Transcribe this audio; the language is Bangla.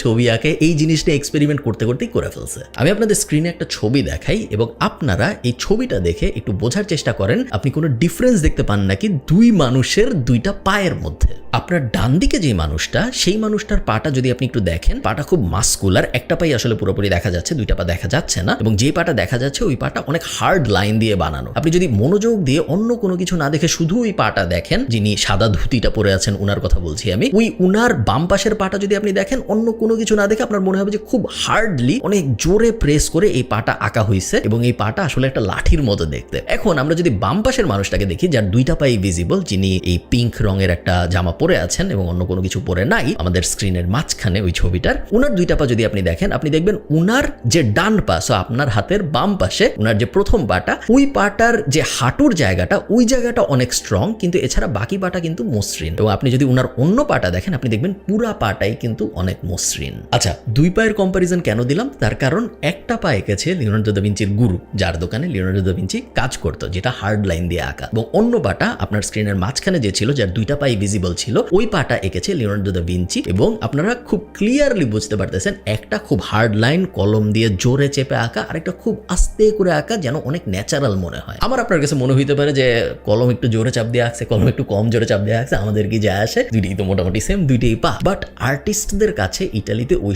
ছবি আঁকে এই জিনিসটা এক্সপেরিমেন্ট করতে করতেই করে ফেলছে। আমি আপনাদের স্ক্রিনে একটা ছবি দেখাই এবং আপনারা এই ছবিটা দেখে একটু বোঝার চেষ্টা করেন আপনি কোনো ডিফারেন্স দেখতে পান নাকি দুই মানুষের দুইটা পায়ের মধ্যে। আপনার ডান দিকে যে মানুষটা, সেই মানুষটার পাটা যদি আপনি একটু দেখেন, পাটা খুব মাস্কুলার, একটা পাই আসলে পুরোপুরি দেখা যাচ্ছে, দুইটা পা দেখা যাচ্ছে না, এবং যে পাটা দেখা যাচ্ছে ওই পাটা অনেক হার্ড লাইন দিয়ে বানানো। আপনি যদি মনোযোগ দিয়ে অন্য কোনো কিছু না দেখে শুধু ওই পাটা দেখেন, যিনি সাদা ধুতিটা পরে আছেন উনার কথা বলছি আমি, ওই উনার বাম পাশের পাটা যদি আপনি দেখেন, অন্য কোনো কিছু না দেখে আপনার মনে হবে যে খুব হার্ডলি অনেক জোরে প্রেস করে এই পাটা আঁকা হয়েছে এবং এই পাটা আসলে একটা লাঠির মতো দেখতে। এখন আমরা যদি বাম পাশের মানুষটাকে দেখি, যার দুইটা পাই ভিজিবল, যিনি এই পিঙ্ক রঙের একটা জামা পরে আছেন এবং অন্য কোনো কিছু পরে নাই, আমাদের স্ক্রিনের মাঝখানে ওই ছবিটার, উনার দুইটা পা যদি আপনি দেখেন, আপনি দেখবেন উনার যে ডান পা, সো আপনার হাতের বাম পাশে উনার যে প্রথম পাটা, ওই পাটার যে হাঁটুর জায়গাটা, ওই জায়গাটা অনেক স্ট্রং, কিন্তু এছাড়া বাকি পাটা কিন্তু মসৃণ। এবং আপনি যদি উনার অন্য পাটা দেখেন, আপনি দেখবেন পুরা পাটাই কিন্তু অনেক মসৃণ। আচ্ছা, দুই পায়ের কম্পারিজন কেন দিলাম? তার কারণ একটা পা এঁকেছে লিওনার্দো দা ভিঞ্চির গুরু, যার দোকানে লিওনার্দো দা ভিঞ্চি কাজ করতো, যেটা হার্ড লাইন দিয়ে আঁকা, এবং অন্য পাটা আপনার স্ক্রিনের মাঝখানে যে ছিল, যার দুইটা পাই ভিজিবল ছিল, ওই পাটা এঁকেছে লিওনার্দো দা ভিঞ্চি। এবং আপনারা খুব ক্লিয়ারলি বুঝতে পারতেছেন, একটা খুব হার্ড লাইন কলম দিয়ে জোরে চেপে আঁকা, আর একটা খুব আস্তে করে আঁকা, যেন অনেক ন্যাচারাল মনে হয়। আমার আপনার কাছে মনে হইতে পারে যে কলম একটু জোরে চাপ দিয়ে আঁকছে, কলম একটু কম জোরে চাপ দিয়ে আঁকছে, আমাদের কি যায় আসে, দুইটাই তো মোটামুটি সেম, দুইটাই পা। বাট আর্টিস্টদের কাছে ইটালিতে ওই